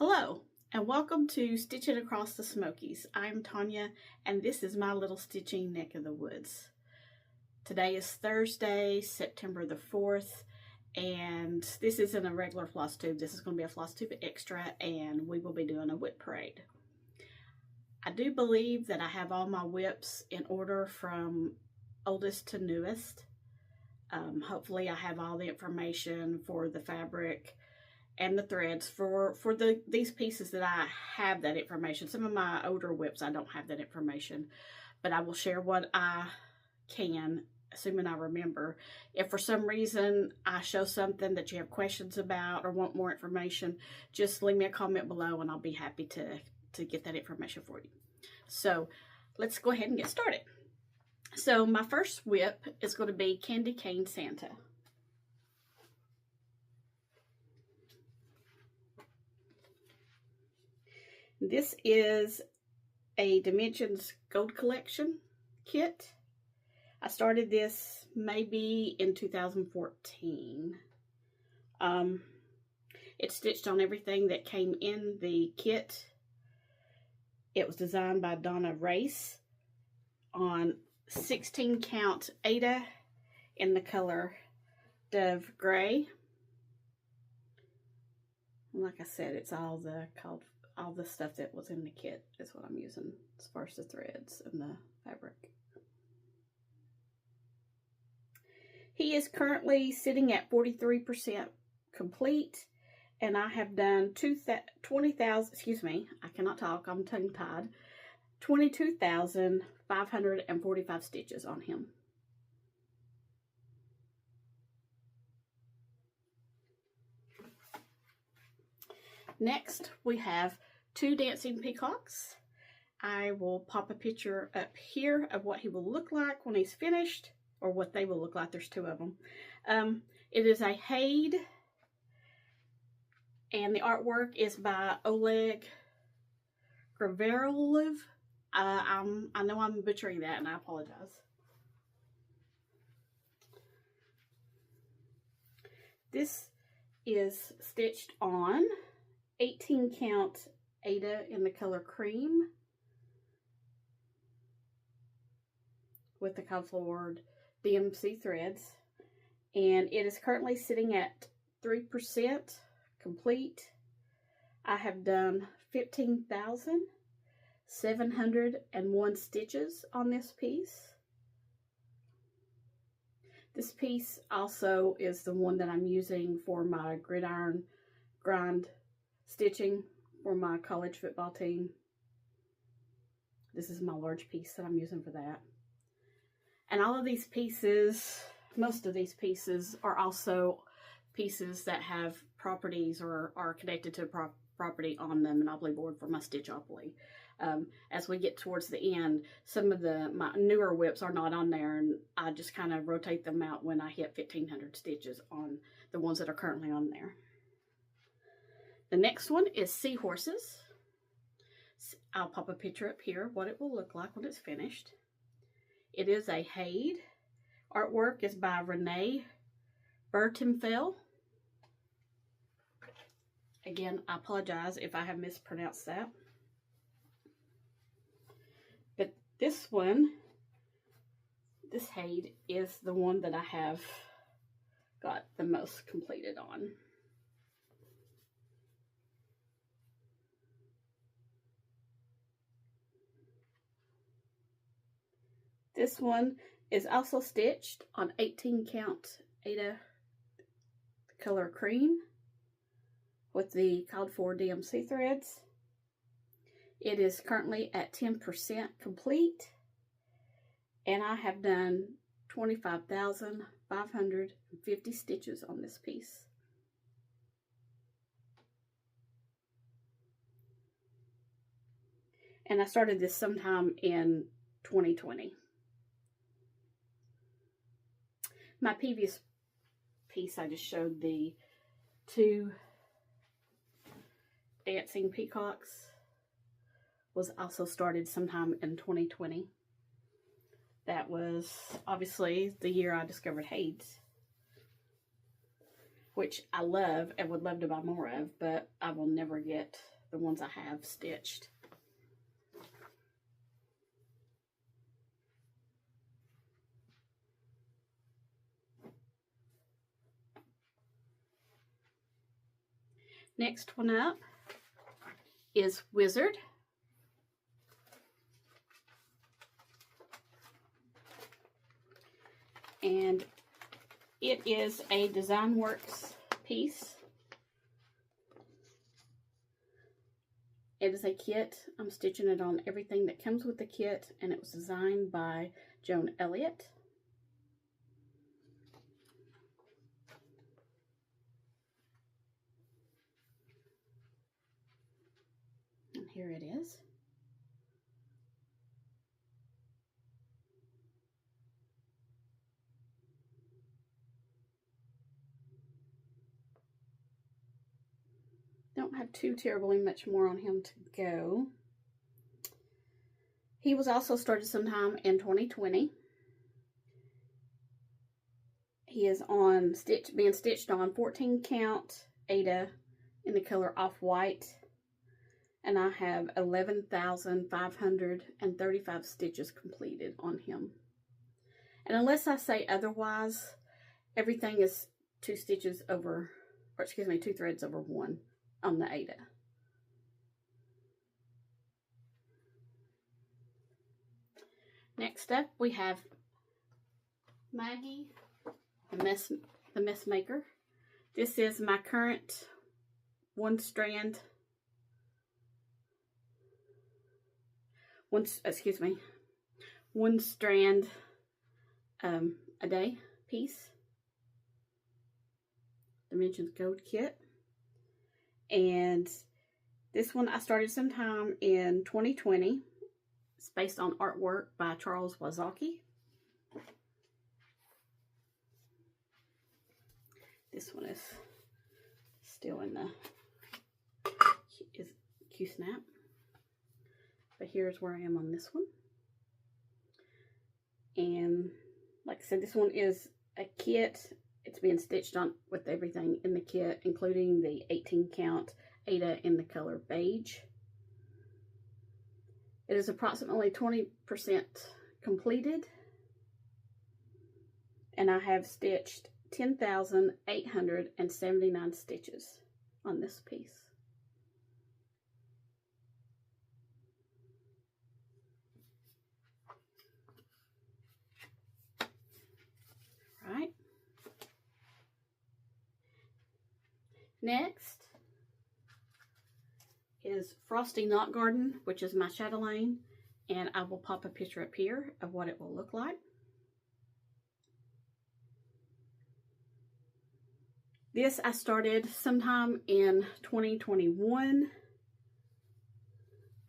Hello and welcome to Stitching Across the Smokies. I'm Tanya and this is my little stitching neck of the woods. Today is Thursday, September the 4th, and this isn't a regular Flosstube. This is going to be a Flosstube extra, and we will be doing a WIP parade. I do believe that I have all my WIPs in order from oldest to newest. Hopefully I have all the information for the fabric and the threads for these pieces that I have that information. Some of my older WIPs I don't have that information, but I will share what I can, assuming I remember. If for some reason I show something that you have questions about or want more information, just leave me a comment below and I'll be happy to get that information for you. So let's go ahead and get started. So my first WIP is going to be Candy Cane Santa. This is a Dimensions Gold Collection kit. I started this maybe in 2014. It stitched on everything that came in the kit. It was designed by Donna Race on 16 count Ada in the color Dove Gray. Like I said, it's all the stuff that was in the kit is what I'm using as far as the threads and the fabric. He is currently sitting at 43% complete, and I have done 20,000, excuse me, I cannot talk, I'm tongue-tied, 22,545 stitches on him. Next, we have two dancing peacocks. I will pop a picture up here of what he will look like when he's finished, or what they will look like. There's two of them. It is a Haid, and the artwork is by Oleg Graverlev. I know I'm butchering that, and I apologize. This is stitched on 18 count Ada in the color Cream with the cowflowered DMC threads, and it is currently sitting at 3% complete. I have done 15,701 stitches on this piece. This piece also is the one that I'm using for my gridiron grind stitching for my college football team. This is my large piece that I'm using for that. And all of these pieces, most of these pieces are also pieces that have properties or are connected to property on them, and I'll be board for my Stitchopoly. As we get towards the end, some of my newer WIPs are not on there, and I just kind of rotate them out when I hit 1,500 stitches on the ones that are currently on there. The next one is Seahorses. I'll pop a picture up here what it will look like when it's finished. It is a Haid. Artwork is by Renee Bertenfeld. Again, I apologize if I have mispronounced that. But this one, this Haid, is the one that I have got the most completed on. This one is also stitched on 18 count Ada color Cream with the called for DMC threads. It is currently at 10% complete, and I have done 25,550 stitches on this piece. And I started this sometime in 2020. My previous piece, I just showed the two dancing peacocks, was also started sometime in 2020. That was obviously the year I discovered Haids. which I love and would love to buy more of, but I will never get the ones I have stitched. Next one up is Wizard. And it is a Design Works piece. It is a kit. I'm stitching it on everything that comes with the kit, and it was designed by Joan Elliott. And here it is. Don't have too terribly much more on him to go. He was also started sometime in 2020. He is on being stitched on 14 count Aida in the color Off-White, and I have 11,535 stitches completed on him. And unless I say otherwise, everything is 2 threads over 1 on the Aida. Next up, we have Maggie, the mess maker. This is my current one strand a day piece. Dimensions Gold kit. And this one I started sometime in 2020. It's based on artwork by Charles Wazaki. This one is still in the Q-snap. But here's where I am on this one. And like I said, this one is a kit. It's being stitched on with everything in the kit, including the 18 count Aida in the color beige. It is approximately 20% completed, and I have stitched 10,879 stitches on this piece. Right. Next is Frosty Knot Garden, which is my chatelaine, and I will pop a picture up here of what it will look like. This I started sometime in 2021.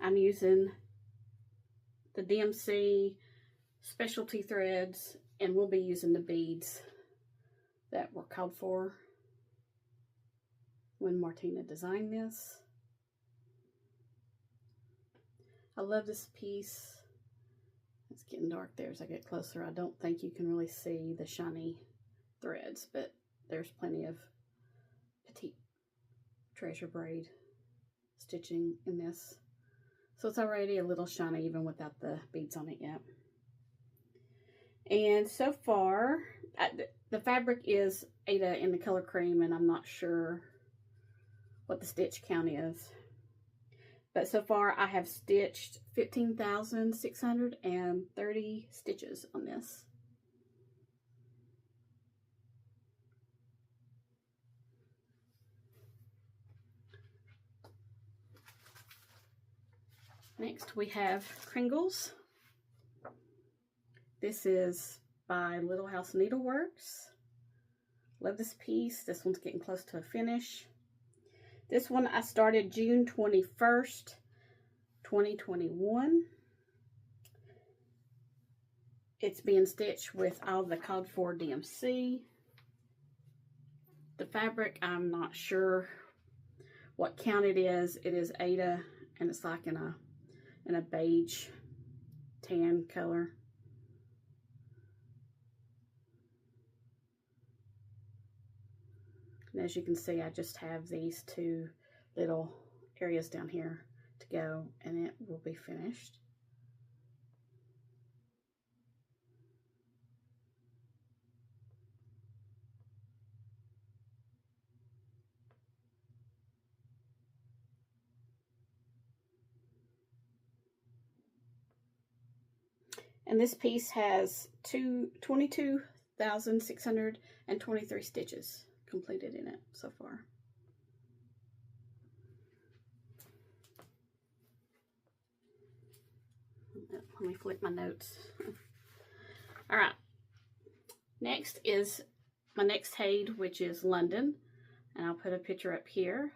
I'm using the DMC specialty threads, and we'll be using the beads that were called for when Martina designed this. I love this piece. It's getting dark there as I get closer. I don't think you can really see the shiny threads, but there's plenty of petite treasure braid stitching in this. So it's already a little shiny even without the beads on it yet. And so far, the fabric is Aida in the color cream, and I'm not sure what the stitch count is. But so far, I have stitched 15,630 stitches on this. Next, we have Kringles. This is by Little House Needleworks. Love this piece. This one's getting close to a finish. This one I started June 21st, 2021. It's being stitched with all the called for DMC. The fabric, I'm not sure what count it is. It is Aida, and it's like in a beige tan color. And as you can see, I just have these two little areas down here to go, and it will be finished. And this piece has 22,623 stitches completed in it so far. Let me flip my notes. All right. Next is my next shade, which is London. And I'll put a picture up here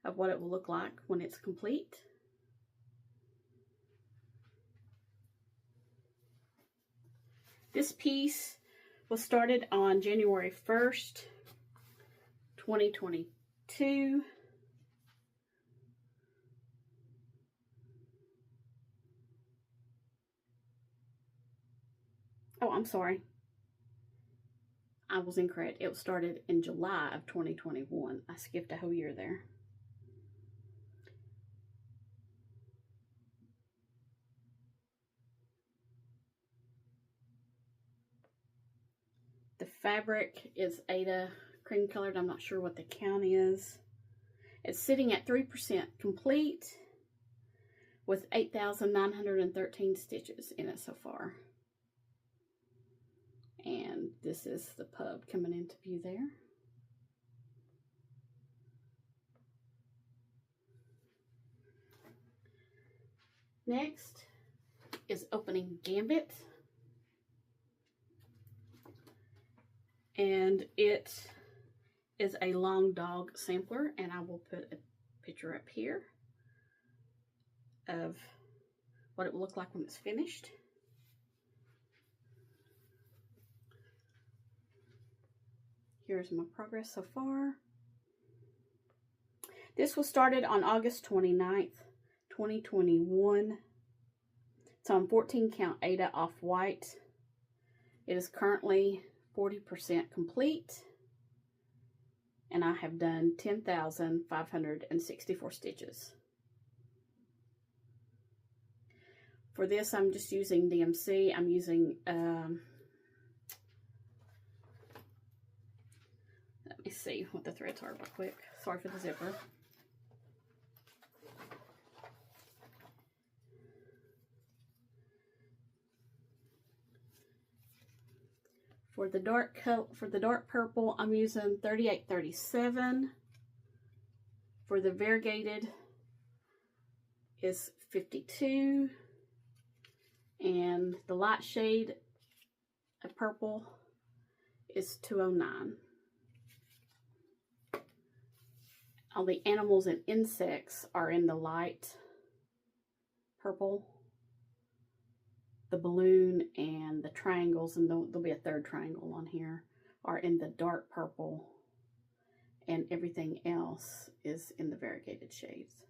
of what it will look like when it's complete. This piece was started on January 1st, 2022. Oh, I'm sorry. I was incorrect. It was started in July of 2021. I skipped a whole year there. The fabric is Ada cream colored. I'm not sure what the count is. It's sitting at 3% complete with 8,913 stitches in it so far. And this is the pub coming into view there. Next is opening Gambit. And it is a long dog sampler, and I will put a picture up here of what it will look like when it's finished. Here's my progress so far. This was started on August 29th, 2021. It's on 14 count Ada off-white. It is currently 40% complete, and I have done 10,564 stitches. For this, I'm just using DMC. I'm using, let me see what the threads are real quick. Sorry for the zipper. For the dark purple, I'm using 3837. For the variegated is 52. And the light shade of purple is 209. All the animals and insects are in the light purple. The balloon and the triangles, and there'll be a third triangle on here, are in the dark purple, and everything else is in the variegated shades.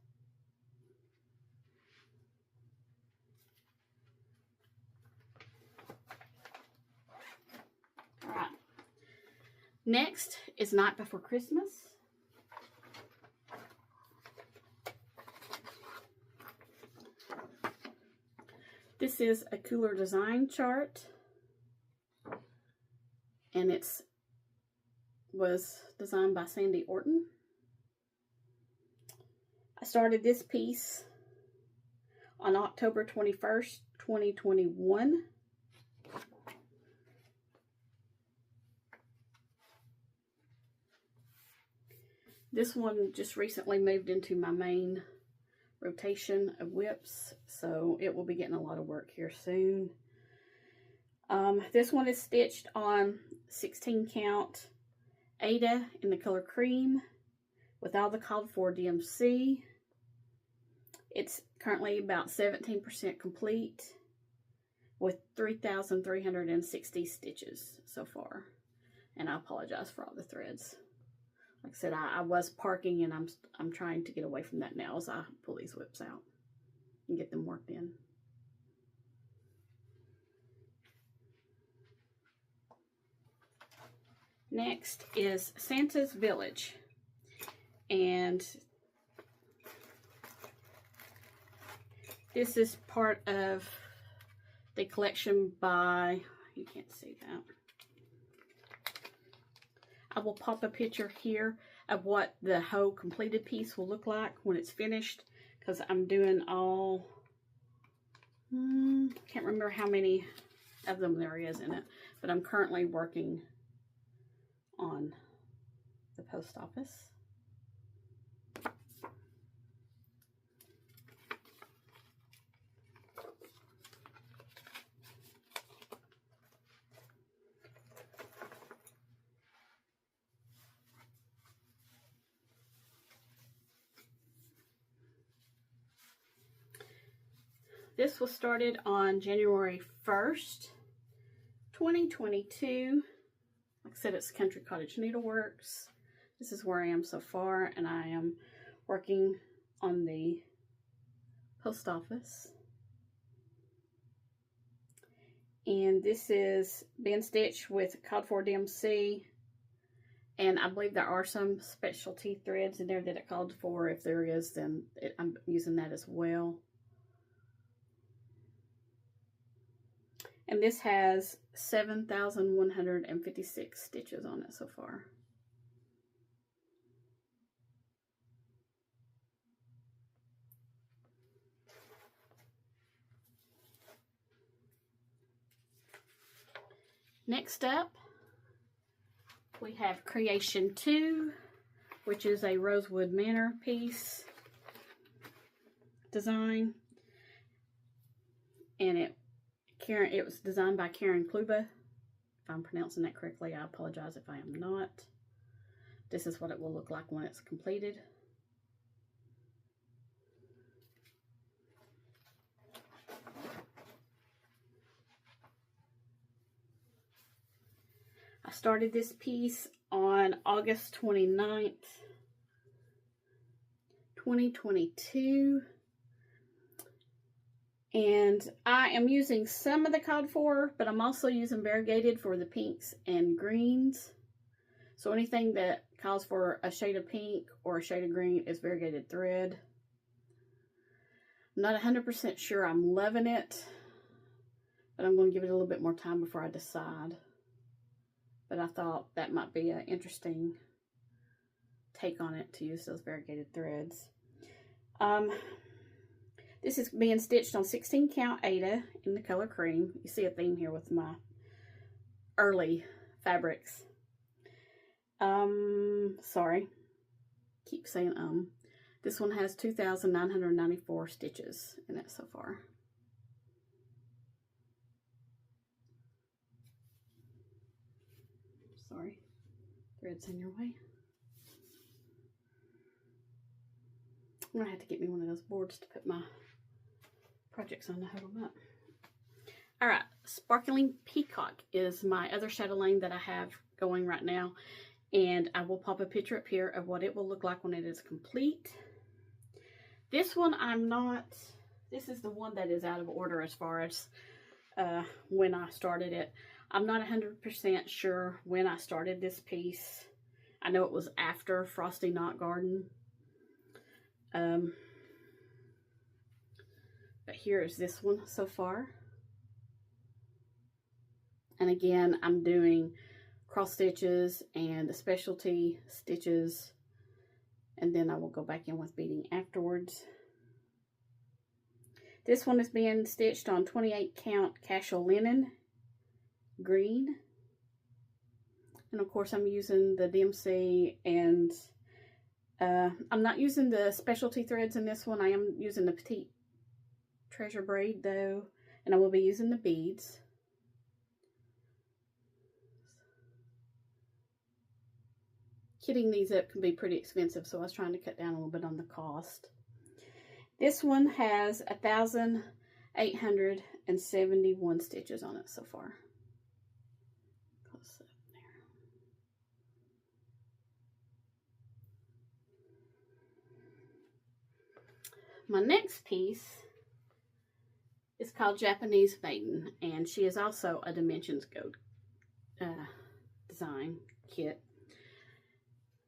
All right. Next is Night Before Christmas. This is a cooler design chart, and was designed by Sandy Orton. I started this piece on October 21st, 2021. This one just recently moved into my main rotation of WIPs, so it will be getting a lot of work here soon. This one is stitched on 16 count Ada in the color cream with all the called for DMC. It's currently about 17% complete with 3,360 stitches so far, and I apologize for all the threads. Like I said, I was parking, and I'm trying to get away from that now as I pull these WIPs out and get them worked in. Next is Santa's Village, and this is part of the collection by, you can't see that. I will pop a picture here of what the whole completed piece will look like when it's finished, because I'm doing all, can't remember how many of them there is in it, but I'm currently working on the post office. This was started on January 1st, 2022. Like I said, it's Country Cottage Needleworks. This is where I am so far, and I am working on the post office. And this is being stitched with Cod 4 DMC, and I believe there are some specialty threads in there that it called for. If there is, then I'm using that as well. And this has 7,156 stitches on it so far. Next up, we have Creation 2, which is a Rosewood Manor piece design. And it was designed by Karen Kluba. If I'm pronouncing that correctly, I apologize if I am not. This is what it will look like when it's completed. I started this piece on August 29th, 2022. And I am using some of the Cod 4, but I'm also using variegated for the pinks and greens. So anything that calls for a shade of pink or a shade of green is variegated thread. I'm not 100% sure I'm loving it, but I'm going to give it a little bit more time before I decide. But I thought that might be an interesting take on it to use those variegated threads. This is being stitched on 16 count Aida in the color cream. You see a theme here with my early fabrics. Sorry, keep saying This one has 2,994 stitches in it so far. Sorry, thread's in your way. I'm gonna have to get me one of those boards to put my projects on to hold them up. All right, Sparkling Peacock is my other chatelaine that I have going right now, and I will pop a picture up here of what it will look like when it is complete. This one this is the one that is out of order as far as when I started it. I'm not 100% sure when I started this piece. I know it was after Frosty Knot Garden. But here is this one so far. And again, I'm doing cross stitches and the specialty stitches, and then I will go back in with beading afterwards. This one is being stitched on 28 count casual linen green. And of course I'm using the DMC, and I'm not using the specialty threads in this one. I am using the petite treasure braid though, and I will be using the beads. Kitting these up can be pretty expensive, so I was trying to cut down a little bit on the cost. This one has 1,871 stitches on it so far. Close up there. My next piece is called Japanese Maiden, and she is also a Dimensions Go design. kit.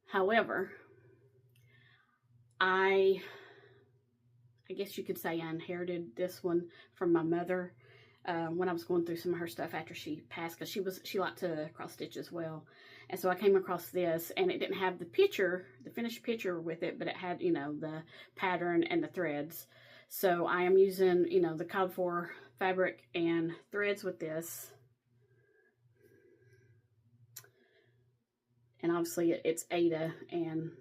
However, I guess you could say I inherited this one from my mother when I was going through some of her stuff after she passed, because she liked to cross stitch as well. And so I came across this, and it didn't have the picture, the finished picture with it, but it had, you know, the pattern and the threads. So I am using, you know, the called for fabric and threads with this. And obviously it's Ada, and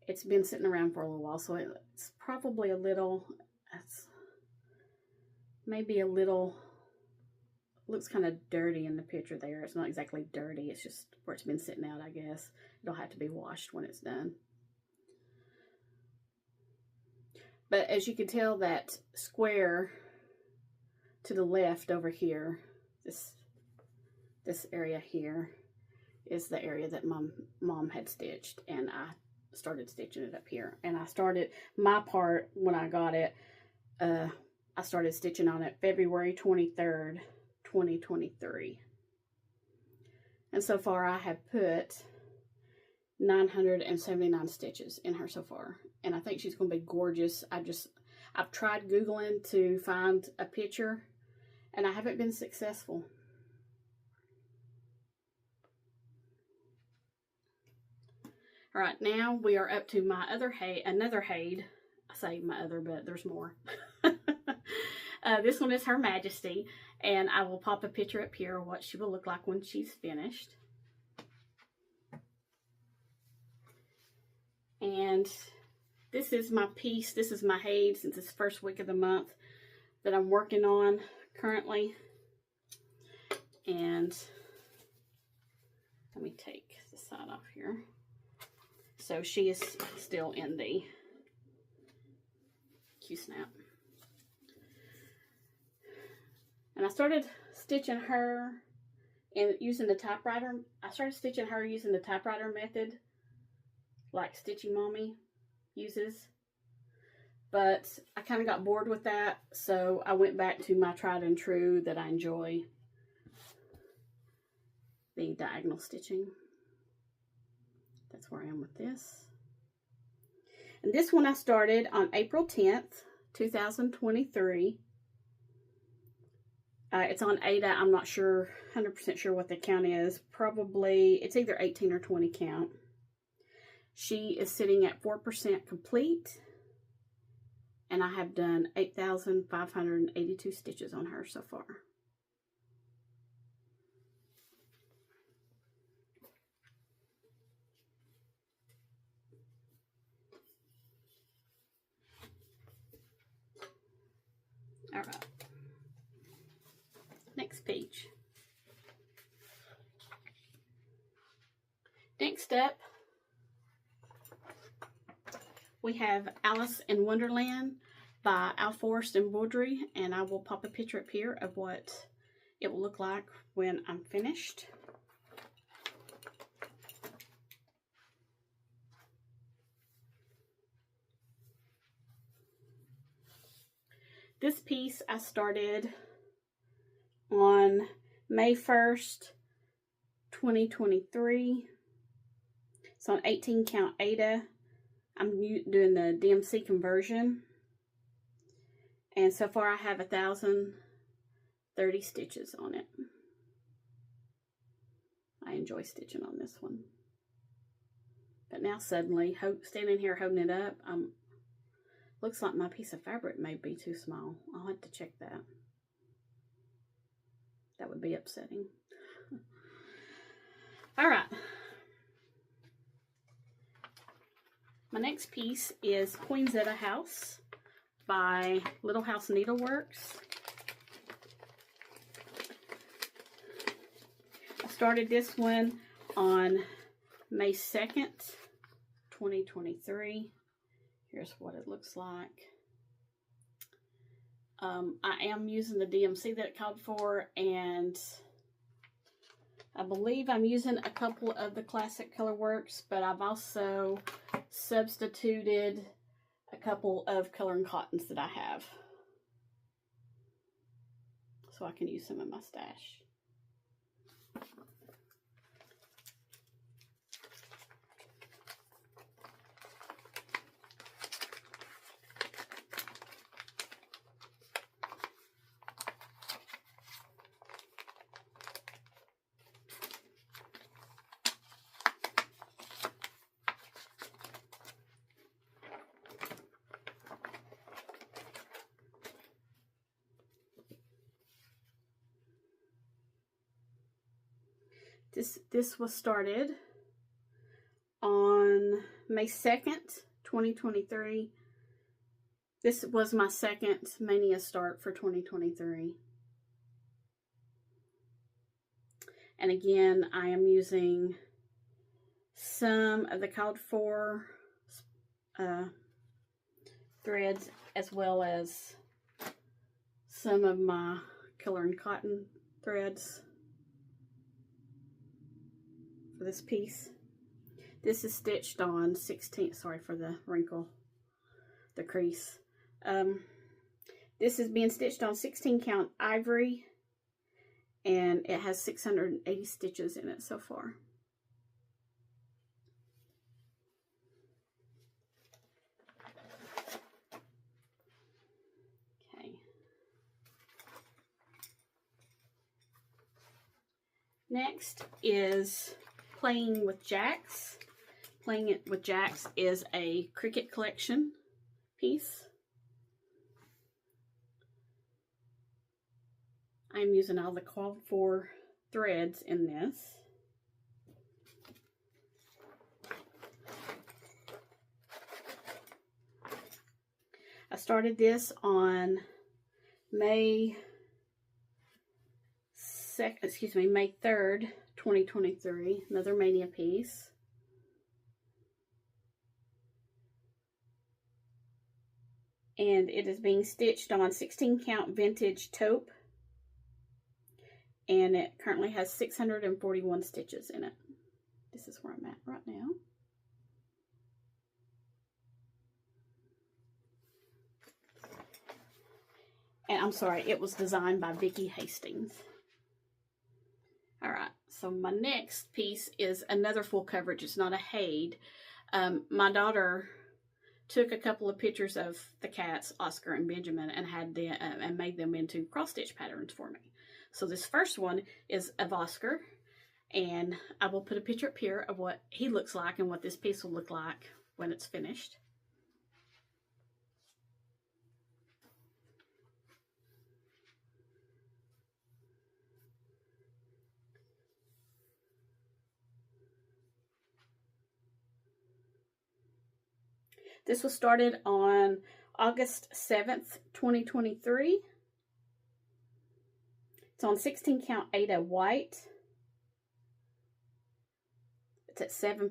it's been sitting around for a little while, so it's probably a little, it's maybe a little, looks kind of dirty in the picture there. It's not exactly dirty, it's just where it's been sitting out, I guess. It'll have to be washed when it's done. But as you can tell, that square to the left over here, this area here, is the area that mom had stitched, and I started stitching it up here. And I started my part when I got it, I started stitching on it February 23rd, 2023. And so far I have put 979 stitches in her so far, and I think she's going to be gorgeous. I've tried Googling to find a picture, and I haven't been successful. All right, now we are up to my another Haid. I say my other, but there's more. This one is Her Majesty, and I will pop a picture up here of what she will look like when she's finished. And this is my piece. This is my Haid since it's the first week of the month that I'm working on currently. And let me take the side off here. So she is still in the Q-snap. And I started stitching her and using the typewriter. I started stitching her using the typewriter method, like Stitchy Mommy uses. But I kind of got bored with that, so I went back to my tried and true that I enjoy, the diagonal stitching. That's where I am with this. And this one I started on April 10th, 2023. It's on Ada. I'm not sure, 100% sure what the count is. Probably, it's either 18 or 20 count. She is sitting at 4% complete. And I have done 8,582 stitches on her so far. All right. Next page. Next up, we have Alice in Wonderland by Forest Embroidery, and I will pop a picture up here of what it will look like when I'm finished. This piece I started on May 1st, 2023. It's on 18 count Ada. I'm doing the DMC conversion. And so far I have 1,030 stitches on it. I enjoy stitching on this one. But now suddenly, standing here holding it up, looks like my piece of fabric may be too small. I'll have to check that. That would be upsetting. All right. My next piece is Poinsettia House by Little House Needleworks. I started this one on May 2nd, 2023. Here's what it looks like. I am using the DMC that it called for, and I believe I'm using a couple of the Classic Colorworks, but I've also substituted a couple of Color and Cottons that I have, so I can use some in my stash. This was started on May 2nd, 2023. This was my second Mania start for 2023. And again, I am using some of the called for threads, as well as some of my color and cotton threads for this piece. This is stitched on 16, sorry for the wrinkle, the crease. This is being stitched on 16 count ivory, and it has 680 stitches in it so far. Okay. Next is Playing with Jacks. Playing It with Jacks is a Cricut collection piece. I'm using all the called for threads in this. I started this on May 3rd, 2023, another Mania piece. And it is being stitched on 16 count vintage taupe. And it currently has 641 stitches in it. This is where I'm at right now. And I'm sorry, it was designed by Vicki Hastings. Alright, so my next piece is another full coverage. It's not a Haid. My daughter took a couple of pictures of the cats, Oscar and Benjamin, and had them and made them into cross stitch patterns for me. So this first one is of Oscar, and I will put a picture up here of what he looks like and what this piece will look like when it's finished. This was started on August 7th, 2023. It's on 16 count Ada white. It's at 7%.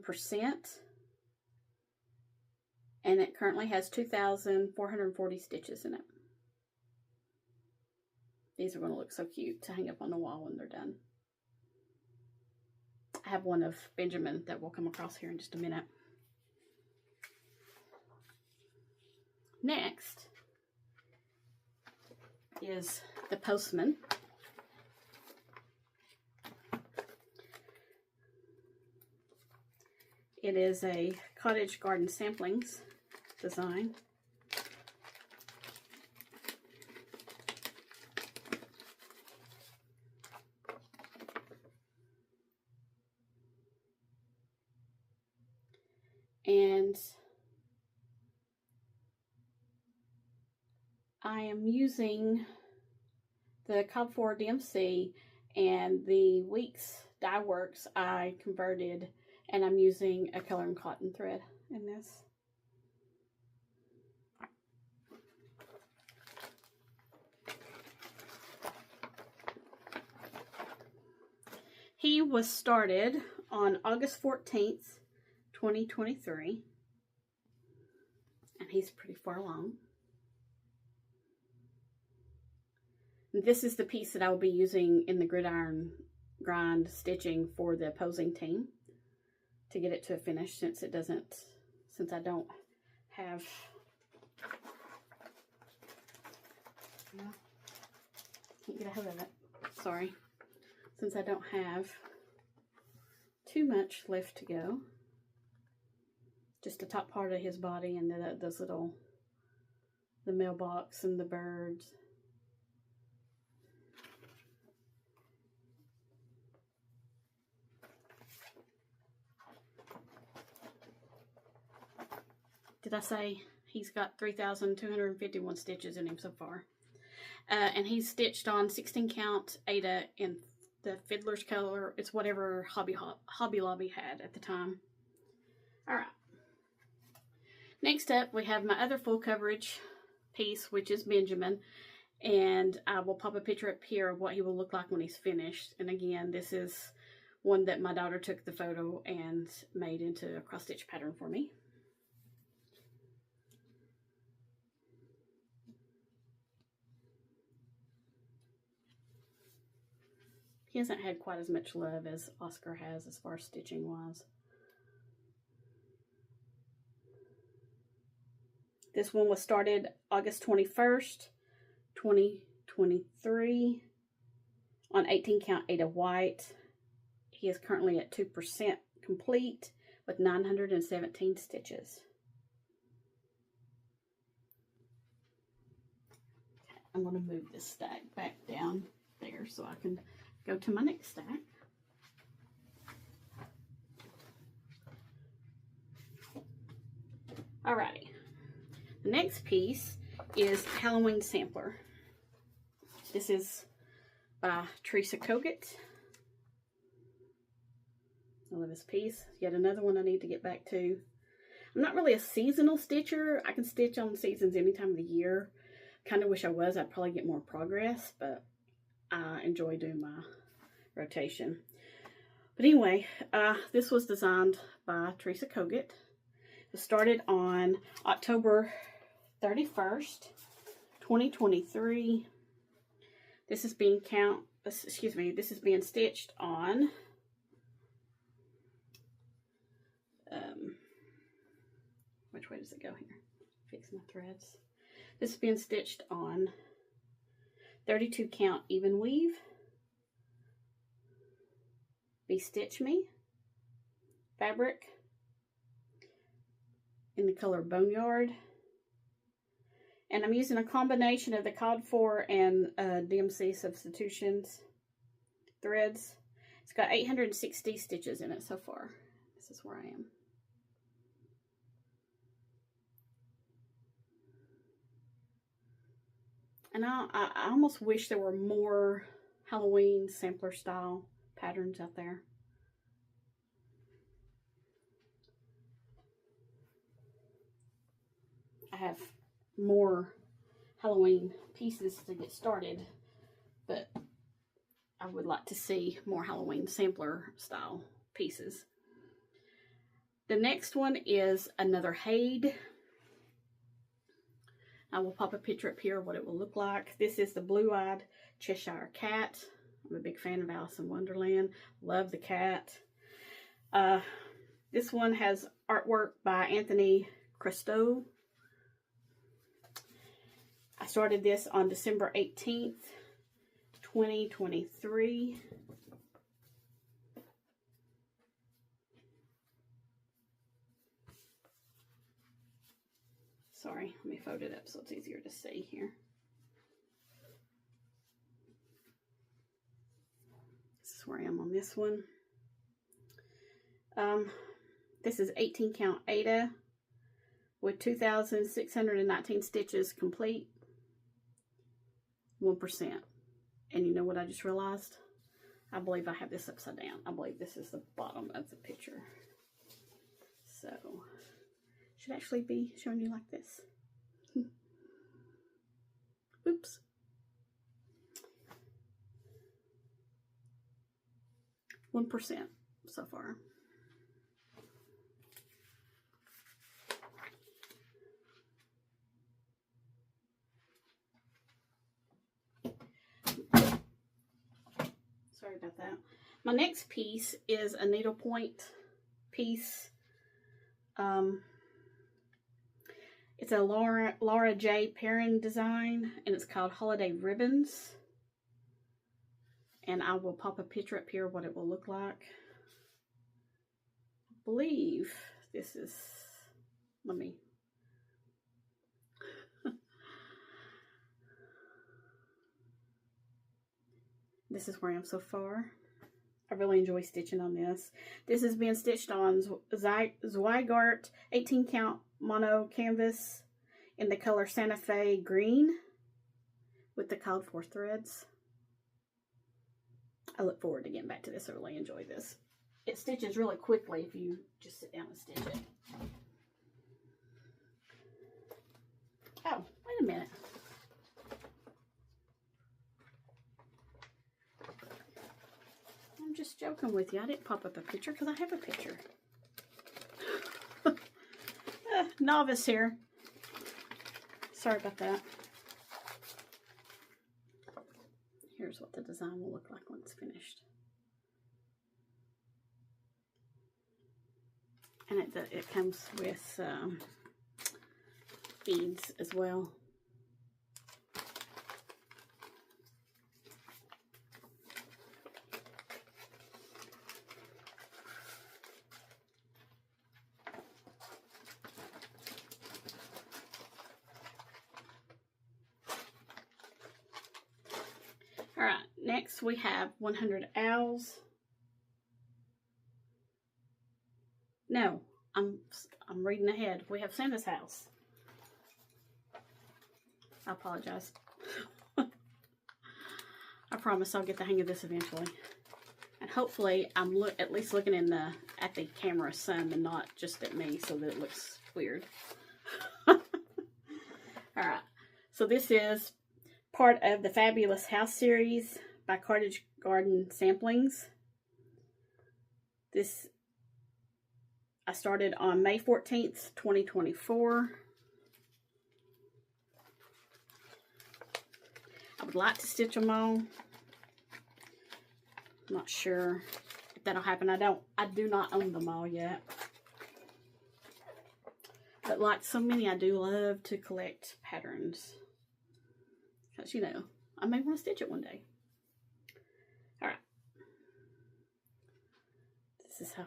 And it currently has 2,440 stitches in it. These are going to look so cute to hang up on the wall when they're done. I have one of Benjamin that will come across here in just a minute. Next is the Postman. It is a cottage garden samplings design. And I am using the Cob 4 DMC and the Weeks Dye Works I converted, and I'm using a color and cotton thread in this. He was started on August 14th, 2023, and he's pretty far along. This is the piece that I will be using in the gridiron grind stitching for the opposing team to get it to a finish, since I don't have, can't get a hold of it, sorry, since I don't have too much left to go, just the top part of his body and those little, the mailbox and the birds. Did I say he's got 3,251 stitches in him so far? And he's stitched on 16 count Ada in the Fiddler's color. It's whatever Hobby Lobby had at the time. All right. Next up, we have my other full coverage piece, which is Benjamin. And I will pop a picture up here of what he will look like when he's finished. And again, this is one that my daughter took the photo and made into a cross stitch pattern for me. He hasn't had quite as much love as Oscar has as far as stitching wise. This one was started August 21st, 2023 on 18 count 8 of white. He is currently at 2% complete with 917 stitches. I'm going to move this stack back down there so I can go to my next stack. Alrighty, the next piece is Halloween Sampler. This is by Teresa Kogut. I love this piece. Yet another one I need to get back to. I'm not really a seasonal stitcher. I can stitch on seasons any time of the year. Kind of wish I was. I'd probably get more progress, but I enjoy doing my rotation. But anyway, this was designed by Teresa Kogut. It was started on October 31st, 2023. This is being this is being stitched on which way does it go here? Fix my threads. This is being stitched on 32 count even weave. Be Stitch Me fabric in the color Boneyard. And I'm using a combination of the called for and DMC substitutions threads. It's got 860 stitches in it so far. This is where I am. And I almost wish there were more Halloween sampler style patterns out there. I have more Halloween pieces to get started, but I would like to see more Halloween sampler style pieces. The next one is another Haid. I will pop a picture up here of what it will look like. This is the Blue-Eyed Cheshire Cat. I'm a big fan of Alice in Wonderland. Love the cat. This one has artwork by Anthony Cresto. I started this on December 18th, 2023. Sorry, let me fold it up so it's easier to see here. This is where I am on this one. This is 18 count Ada with 2,619 stitches complete. 1%. And you know what I just realized? I believe I have this upside down. I believe this is the bottom of the picture. So, should actually be showing you like this. Oops. %, so far. Sorry about that. My next piece is a needlepoint piece. It's a Laura J. Perrin design, and it's called Holiday Ribbons. And I will pop a picture up here of what it will look like. I believe this is, let me, this is where I am so far. I really enjoy stitching on this. This is being stitched on Zweigart 18 count mono canvas in the color Santa Fe green with the called for threads. I look forward to getting back to this. I really enjoy this. It stitches really quickly if you just sit down and stitch it. Oh, wait a minute. I'm just joking with you. I didn't pop up a picture because I have a picture. Novice here. Sorry about that. Here's what the design will look like when it's finished. And it comes with beads as well. All right, next we have 100 owls. No, I'm reading ahead. We have Santa's house. I apologize. I promise I'll get the hang of this eventually. And hopefully I'm at least looking in at the camera some and not just at me so that it looks weird. Alright, so this is part of the Fabulous House series by Cottage Garden Samplings. This I started on May 14th, 2024. I would like to stitch them all. I'm not sure if that'll happen. I do not own them all yet. But like so many, I do love to collect patterns. Because, you know, I may want to stitch it one day. Alright. This is how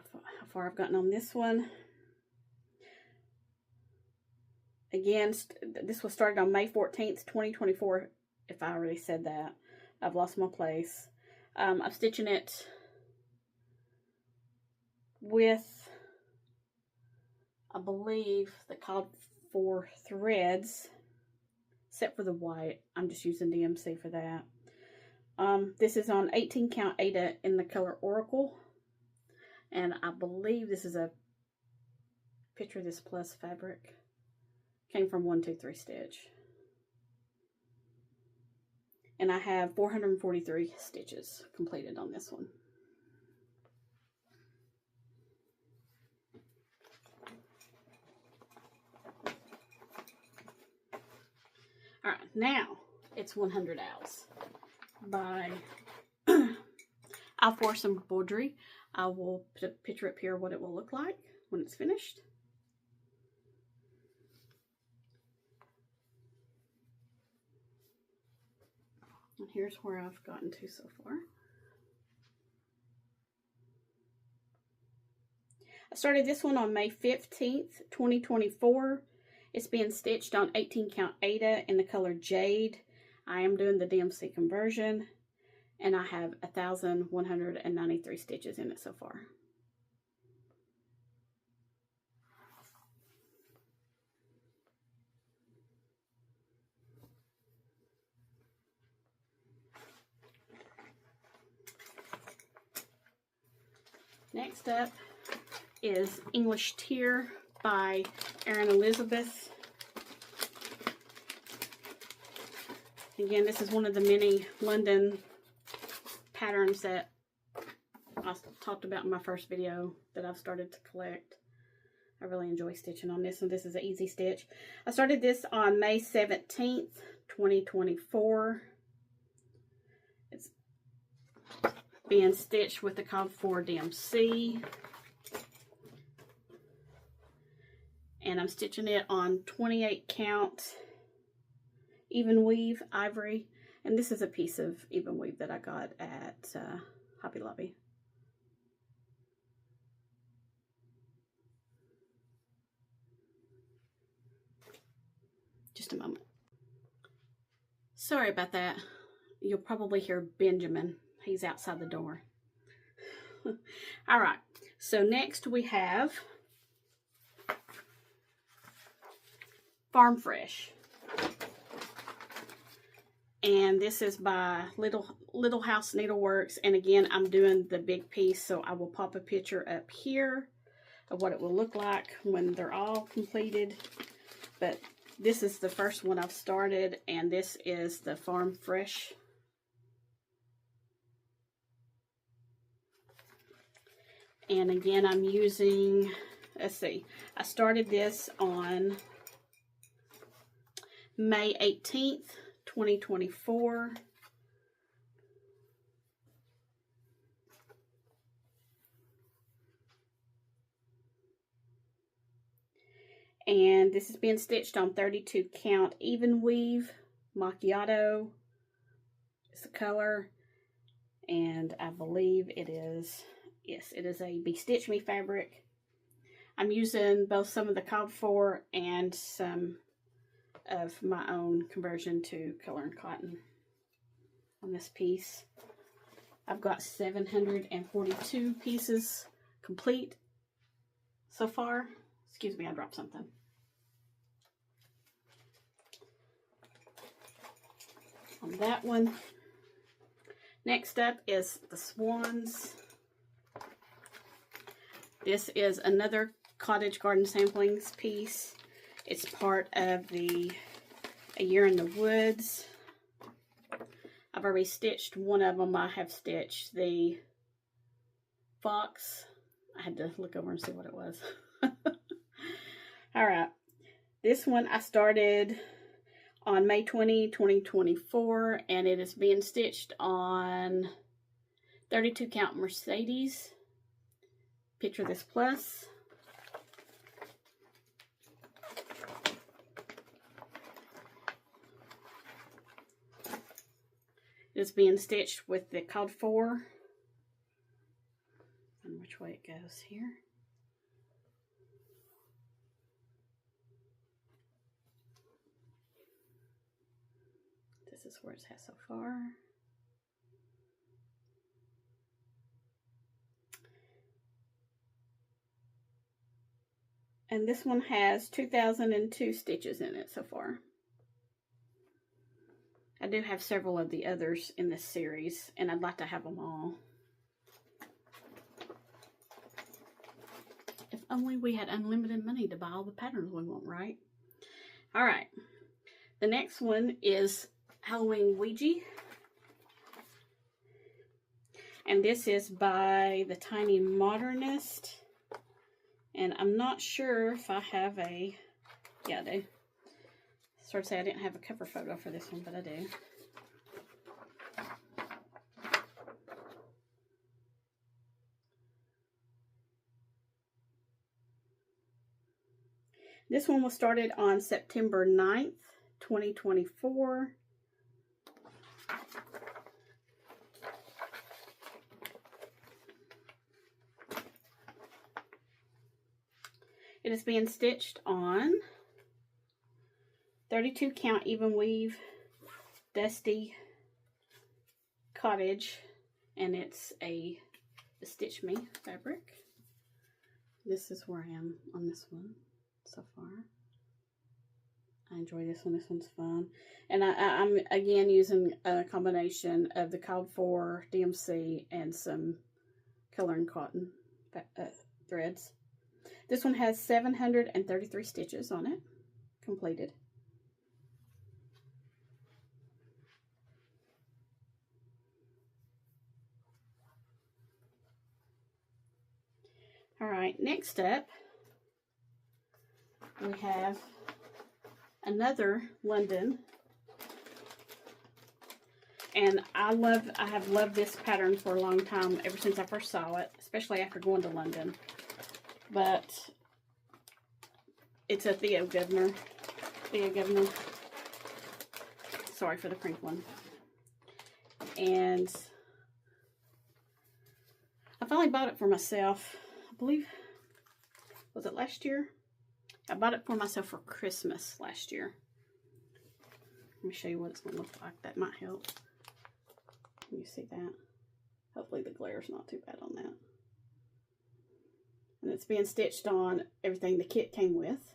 far I've gotten on this one. Again, this was started on May 14th, 2024. If I already said that. I've lost my place. I'm stitching it with, I believe, the called for threads, except for the white. I'm just using DMC for that. This is on 18 count Ada in the color Oracle. And I believe this is a Picture This Plus fabric. Came from 123 Stitch. And I have 443 stitches completed on this one. Alright, now it's 100 Owls by I'll Force Embroidery. I will put a picture up here what it will look like when it's finished. And here's where I've gotten to so far. I started this one on May 15th, 2024. It's being stitched on 18 count Ada in the color Jade. I am doing the DMC conversion, and I have 1,193 stitches in it so far. Next up is English Tier by Erin Elizabeth. Again, this is one of the many London patterns that I talked about in my first video that I've started to collect. I really enjoy stitching on this one. This is an easy stitch. I started this on May 17th, 2024. It's being stitched with the called for DMC. And I'm stitching it on 28 count even weave ivory. And this is a piece of even weave that I got at Hobby Lobby. Just a moment. Sorry about that. You'll probably hear Benjamin. He's outside the door. All right. So next we have Farm Fresh. And this is by Little House Needleworks. And again, I'm doing the big piece, so I will pop a picture up here of what it will look like when they're all completed. But this is the first one I've started, and this is the Farm Fresh. And again, I'm using, let's see, I started this on May 18th, 2024. And this is being stitched on 32 count even weave. Macchiato is the color. And I believe it is, yes, it is a Be Stitch Me fabric. I'm using both some of the called for and some of my own conversion to color and cotton on this piece. I've got 742 pieces complete so far. Excuse me, I dropped something. On that one. Next up is the Swans. This is another Cottage Garden Samplings piece. It's part of the A Year in the Woods. I've already stitched one of them. I have stitched the fox. I had to look over and see what it was. Alright, this one I started on May 20, 2024, and it is being stitched on 32 count Mercedes. Picture this plus. It's being stitched with the called for. And which way it goes here. This is where it has so far. And this one has 2002 stitches in it so far. I do have several of the others in this series, and I'd like to have them all. If only we had unlimited money to buy all the patterns we want, right? Alright. The next one is Halloween Ouija. And this is by the Tiny Modernist. And I'm not sure if I have a, yeah, I do. Sort of say I didn't have a cover photo for this one, but I do. This one was started on September 9th, 2024. It is being stitched on 32 count even weave dusty cottage, and it's a Stitch Me fabric. This is where I am on this one so far. I enjoy this one. This one's fun. And I'm again using a combination of the called for DMC and some color and cotton threads. This one has 733 stitches on it, completed. All right, next up, we have another London. And I have loved this pattern for a long time, ever since I first saw it, especially after going to London. But it's a Theo Governor. Sorry for the print one. And I finally bought it for myself. I believe, was it last year? I bought it for myself for Christmas last year. Let me show you what it's going to look like. That might help. Can you see that? Hopefully the glare's not too bad on that. And it's being stitched on everything the kit came with.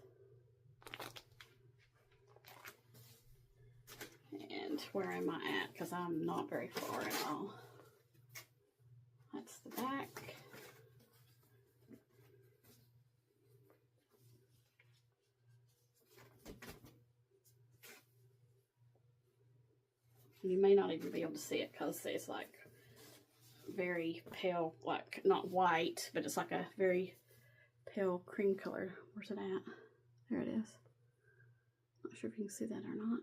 And And where am I at? Because I'm not very far at all. That's the back. You may not even be able to see it because it's like very pale, like not white, but it's like a very pale cream color. Where's it at? There it is. Not sure if you can see that or not.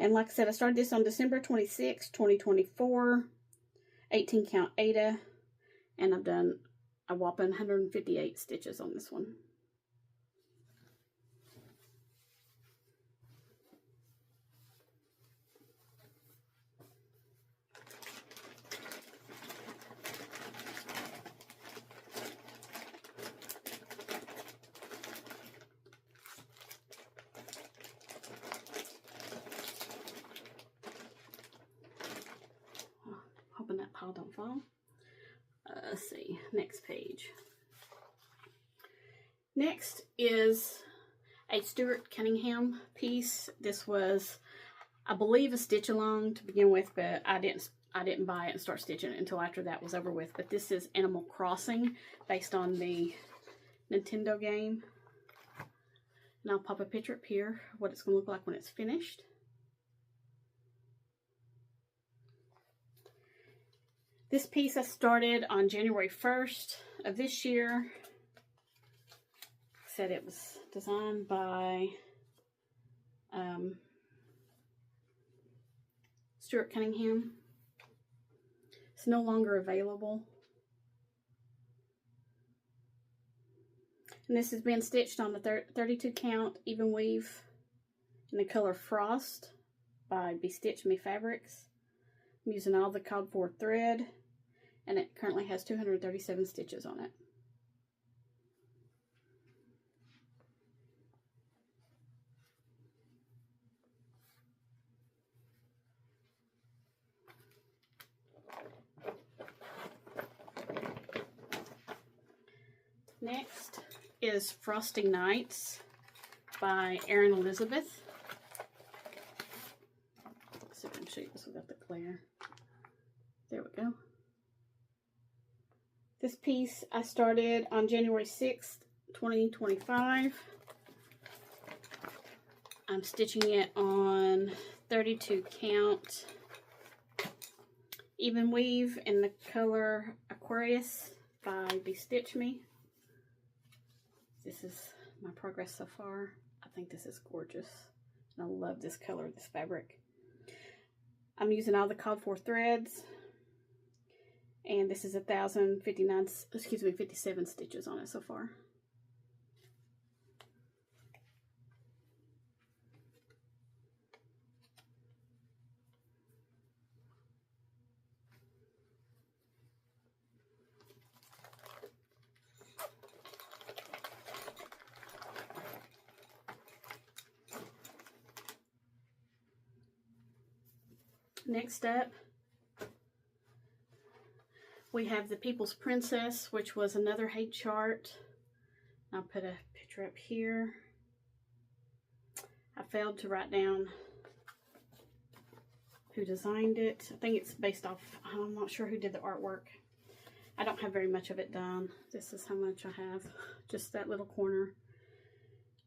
And like I said, I started this on December 26, 2024, 18 count Aida, and I've done a whopping 158 stitches on this one. Hoping that pile don't fall. Let's see, next page. Next is a Stuart Cunningham piece. This was, I believe, a stitch along to begin with, but I didn't buy it and start stitching it until after that was over with. But this is Animal Crossing, based on the Nintendo game. And I'll pop a picture up here of what it's going to look like when it's finished. This piece I started on January 1st of this year. Said it was designed by Stuart Cunningham. It's no longer available. And this has been stitched on the 32 count even weave in the color Frost by Be Stitch Me Fabrics. I'm using all the called for thread, and it currently has 237 stitches on it. Next is Frosting Nights by Erin Elizabeth. Let's see if I can show you this without the glare. There we go. This piece I started on January 6th, 2025. I'm stitching it on 32 count even weave in the color Aquarius by Be Stitch Me. This is my progress so far. I think this is gorgeous. And I love this color, this fabric. I'm using all the called for threads. And this is 57 stitches on it so far. Next up, we have the People's Princess, which was another hate chart. I'll put a picture up here. I failed to write down who designed it. I think it's based off, I'm not sure who did the artwork. I don't have very much of it done. This is how much I have, just that little corner.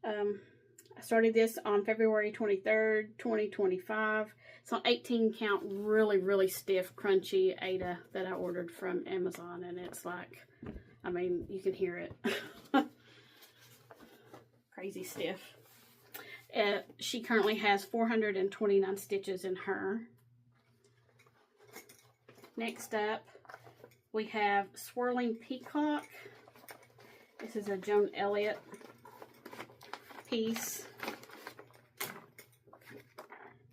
I started this on February 23rd, 2025. It's on 18 count, really stiff, crunchy Aida that I ordered from Amazon. And it's like, I mean, you can hear it. Crazy stiff. She currently has 429 stitches in her. Next up, we have Swirling Peacock. This is a Joan Elliott piece.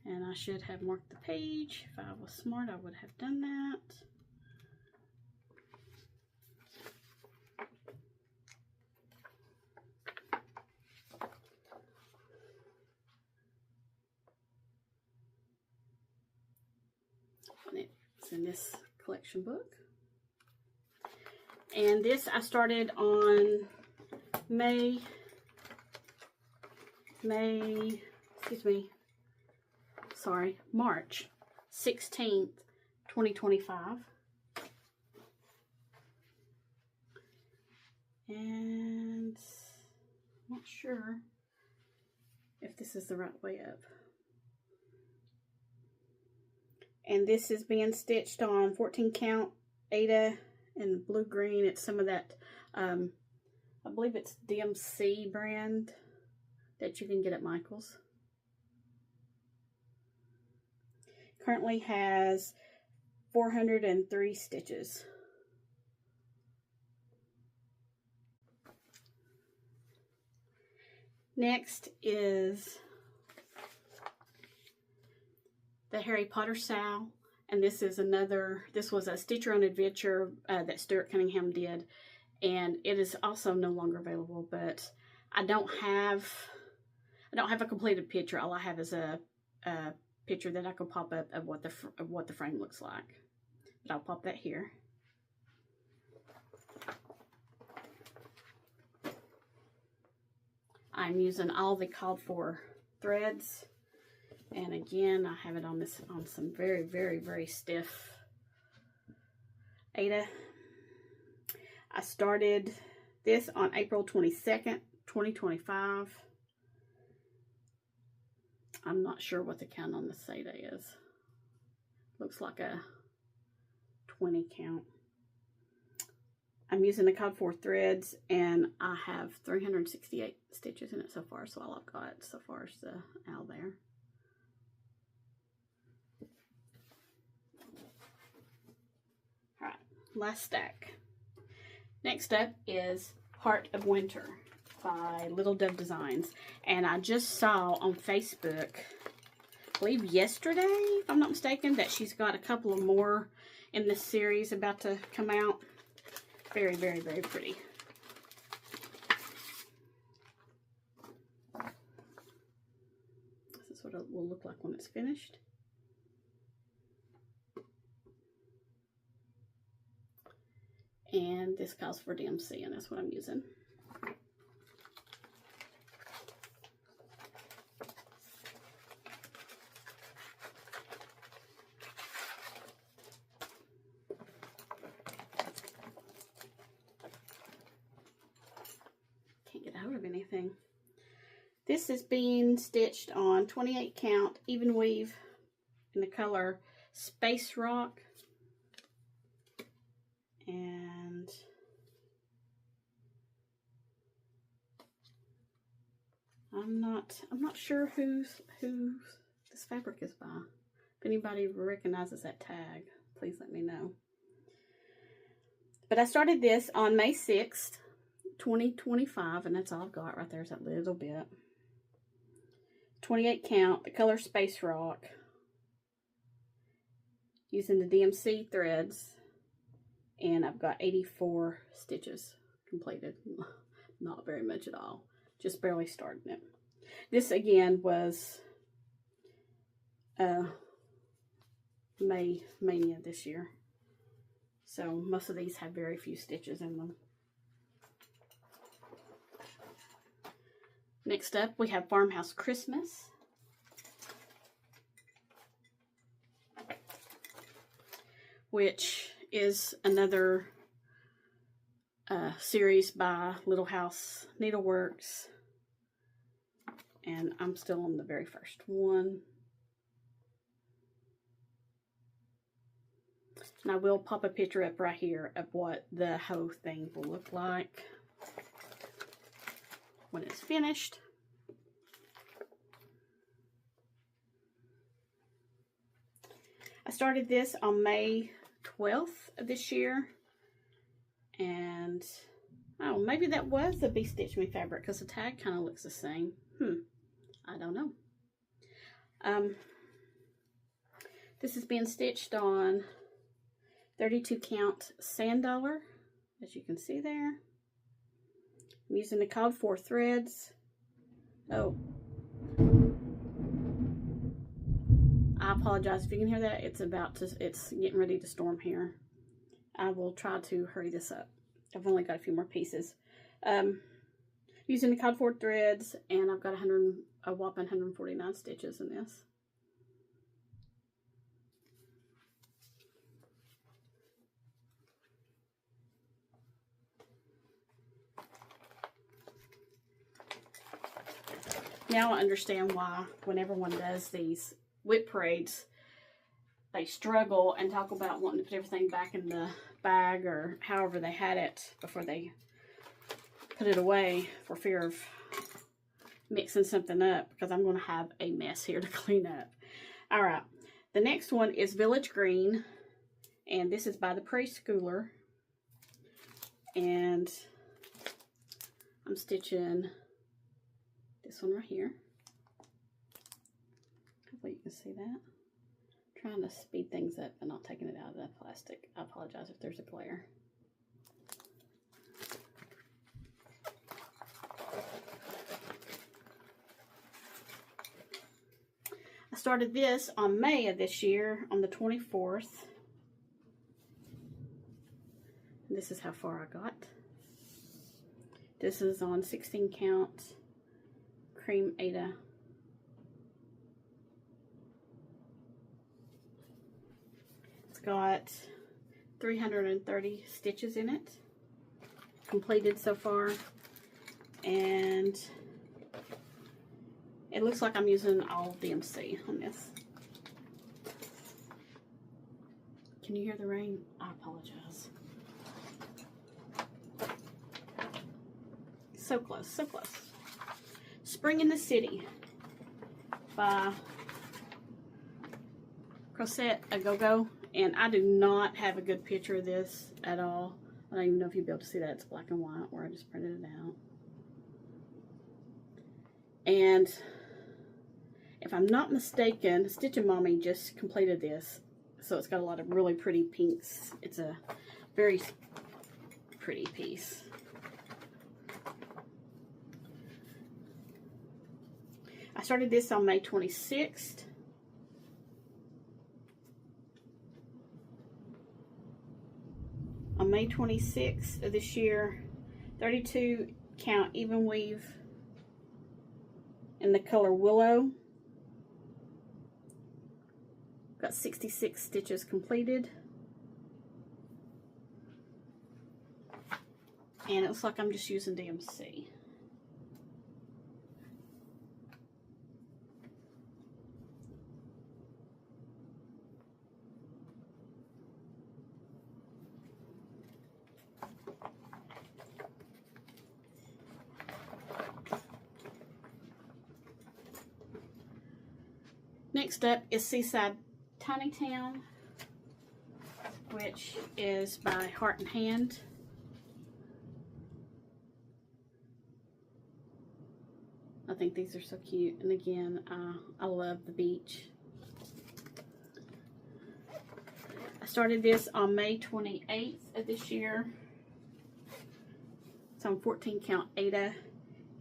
And I should have marked the page. If I was smart, I would have done that. And it's in this collection book. And this I started on March 16th, 2025. And I'm not sure if this is the right way up. And this is being stitched on 14 count Ada and blue green. It's some of that, I believe it's DMC brand that you can get at Michael's. Currently has 403 stitches. Next is the Harry Potter Sow, and this was a Stitch Your Own Adventure that Stuart Cunningham did, and it is also no longer available, but I don't have a completed picture. All I have is a picture that I can pop up of what the frame looks like. But I'll pop that here. I'm using all the called for threads, and again I have it on some very, very, very stiff Ada. I started this on April 22nd, 2025. I'm not sure what the count on this Ada is. Looks like a 20 count. I'm using the called for threads, and I have 368 stitches in it so far. So all I've got so far is the owl there. All right, last stack. Next up is Heart of Winter by Little Dove Designs, and I just saw on Facebook, I believe yesterday, if I'm not mistaken, that she's got a couple of more in this series about to come out. Very, very, very pretty. This is what it will look like when it's finished. And this calls for DMC, and that's what I'm using. Can't get out of anything. This is being stitched on 28 count even weave in the color Space Rock. And I'm not sure who this fabric is by. If anybody recognizes that tag, please let me know. But I started this on May 6th, 2025, and that's all I've got right there is that little bit. 28 count, the color Space Rock, using the DMC threads, and I've got 84 stitches completed. Not very much at all, just barely starting it. This again was May Mania this year, so most of these have very few stitches in them. Next up, we have Farmhouse Christmas. Which is another series by Little House Needleworks. And I'm still on the very first one. And I will pop a picture up right here of what the whole thing will look like when it's finished. I started this on May 12th of this year, and oh, maybe that was the Be Stitch Me fabric because the tag kind of looks the same. I don't know. This is being stitched on 32 count sand dollar, as you can see there. I'm using the called for threads. Oh, I apologize if you can hear that. It's getting ready to storm here. I will try to hurry this up. I've only got a few more pieces. Using the called for threads, and I've got a whopping 149 stitches in this. Now I understand why when everyone does these WIP parades, they struggle and talk about wanting to put everything back in the bag or however they had it before they put it away for fear of mixing something up, because I'm going to have a mess here to clean up. All right, the next one is Village Green, and this is by the Preschooler, and I'm stitching this one right here. Hopefully you can see that. I'm trying to speed things up and not taking it out of the plastic. I apologize if there's a glare. I started this on May of this year on the 24th. And this is how far I got. This is on 16 count cream Aida. It's got 330 stitches in it, completed so far, and it looks like I'm using all DMC on this. Can you hear the rain? I apologize. So close, so close. Spring in the City by Crochet A Go-Go, and I do not have a good picture of this at all. I don't even know if you'll be able to see that. It's black and white, or I just printed it out. And if I'm not mistaken, Stitchin' Mommy just completed this, so it's got a lot of really pretty pinks. It's a very pretty piece. I started this on May 26th. On May 26th of this year, 32 count even weave in the color Willow. Got 66 stitches completed. And it looks like I'm just using DMC. Next up is Seaside Tiny Town, which is by Heart and Hand. I think these are so cute, and again, I love the beach. I started this on May 28th of this year. It's on 14 count Aida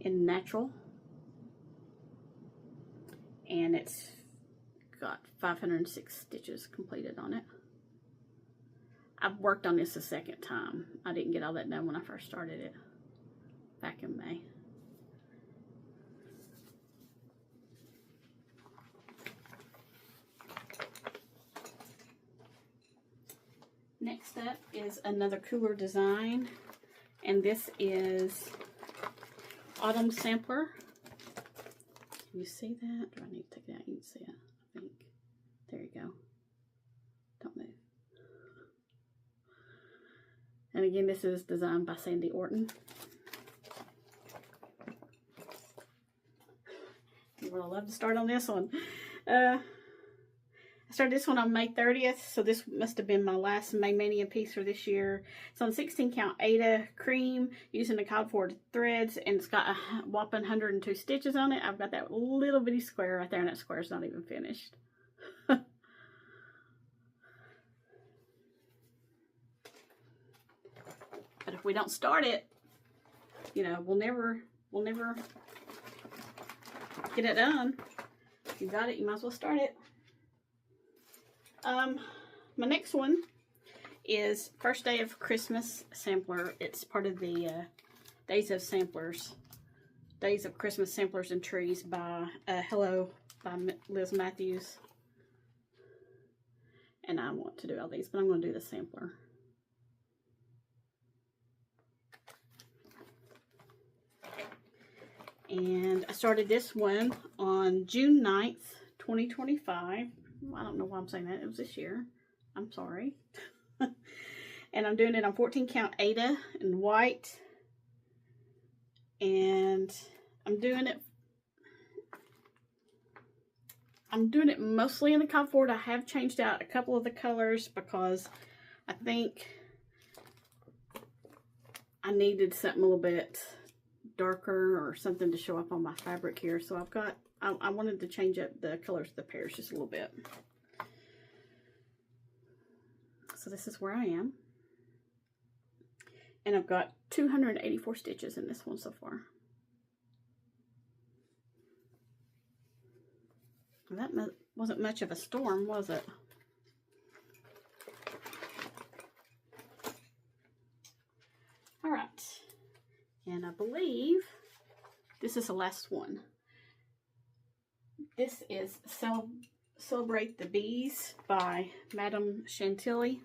in natural, and it's got 506 stitches completed on it. I've worked on this a second time. I didn't get all that done when I first started it back in May. Next up is another cooler design, and this is Autumn Sampler. Can you see that? Do I need to take it out? You can see it, I think. There you go. Don't move. And again, this is designed by Sandy Orton. You would love to start on this one. I started this one on May 30th, so this must have been my last May Mania piece for this year. It's on 16 count Aida cream using the cardboard threads, and it's got a whopping 102 stitches on it. I've got that little bitty square right there, and that square is not even finished. But if we don't start it, you know, we'll never get it done. If you got it, you might as well start it. My next one is First Day of Christmas Sampler. It's part of the Days of Samplers, Days of Christmas Samplers and Trees by Hello by Liz Matthews. And I want to do all these, but I'm going to do the sampler. And I started this one on June 9th, 2025. I don't know why I'm saying that. It was this year. I'm sorry. And I'm doing it on 14 count Aida in white. And I'm doing it mostly in the copperboard. I have changed out a couple of the colors because I think I needed something a little bit darker or something to show up on my fabric here. So I wanted to change up the colors of the pairs just a little bit. So this is where I am. And I've got 284 stitches in this one so far. That wasn't much of a storm, was it? All right. And I believe this is the last one. This is Celebrate the Bees by Madame Chantilly.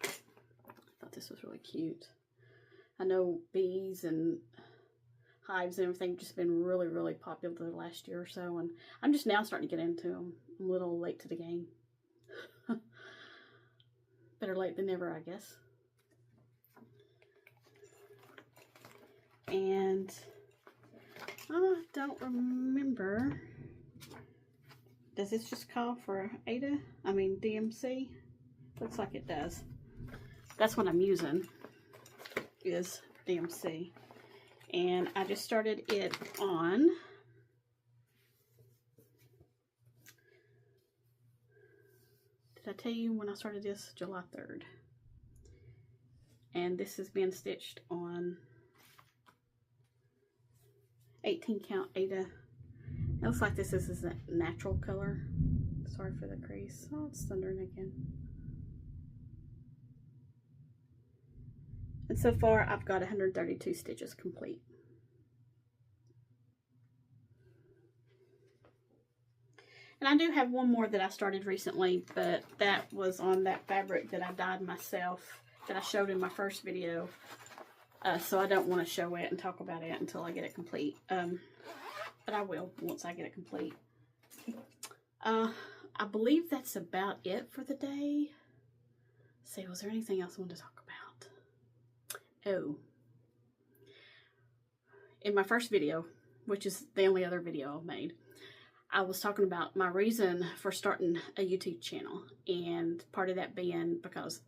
I thought this was really cute. I know bees and hives and everything just been really, really popular the last year or so, and I'm just now starting to get into them. I'm a little late to the game. Better late than never, I guess. And I don't remember. Does this just call for Aida? I mean DMC? Looks like it does. That's what I'm using, is DMC. And I just started it on did I tell you when I started this? July 3rd. And this is being stitched on 18 count Aida. It looks like this is a natural color. Sorry for the crease. Oh, it's thundering again. And so far, I've got 132 stitches complete. And I do have one more that I started recently, but that was on that fabric that I dyed myself, that I showed in my first video. So I don't want to show it and talk about it until I get it complete. But I will once I get it complete. I believe that's about it for the day. Let's see, was there anything else I wanted to talk about? Oh. In my first video, which is the only other video I've made, I was talking about my reason for starting a YouTube channel. And part of that being because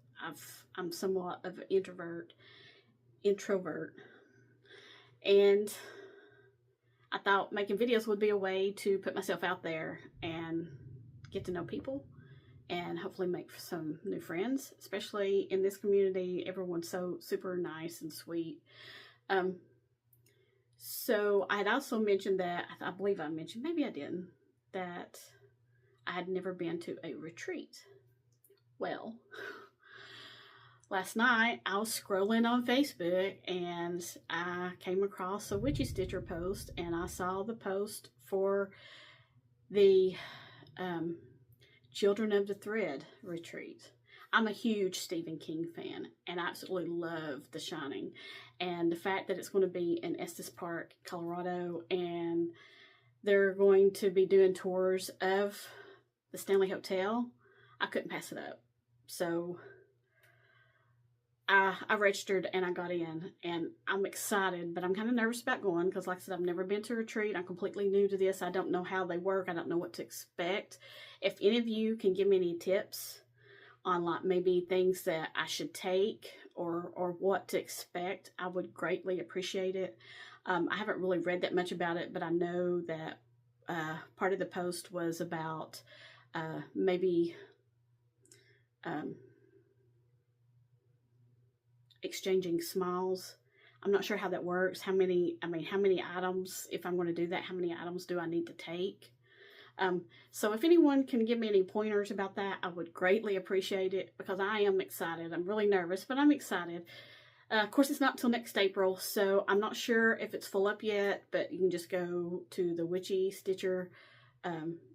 I'm somewhat of an introvert. And I thought making videos would be a way to put myself out there and get to know people and hopefully make some new friends, especially in this community. Everyone's so super nice and sweet. So I had also mentioned that, I believe I mentioned, maybe I didn't, that I had never been to a retreat. Well, last night I was scrolling on Facebook and I came across a Witchy Stitcher post, and I saw the post for the Children of the Thread retreat. I'm a huge Stephen King fan and I absolutely love The Shining, and the fact that it's going to be in Estes Park, Colorado, and they're going to be doing tours of the Stanley Hotel, I couldn't pass it up. So I registered and I got in, and I'm excited, but I'm kind of nervous about going because, like I said, I've never been to a retreat. I'm completely new to this. I don't know how they work. I don't know what to expect. If any of you can give me any tips on like maybe things that I should take or what to expect, I would greatly appreciate it. I haven't really read that much about it, but I know that part of the post was about maybe exchanging smiles. I'm not sure how that works. How many items, if I'm going to do that, how many items do I need to take? So if anyone can give me any pointers about that, I would greatly appreciate it, because I am excited. I'm really nervous, but I'm excited. Of course, it's not until next April, so I'm not sure if it's full up yet, but you can just go to the Witchy Stitcher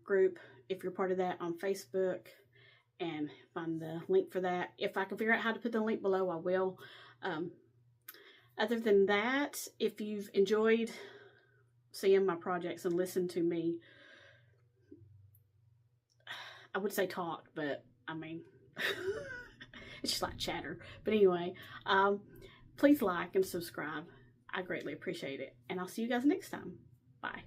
group, if you're part of that, on Facebook, and find the link for that. If I can figure out how to put the link below, I will. Other than that, if you've enjoyed seeing my projects and listen to me, I would say talk, but I mean, it's just like chatter. But anyway, please like and subscribe. I greatly appreciate it. And I'll see you guys next time. Bye.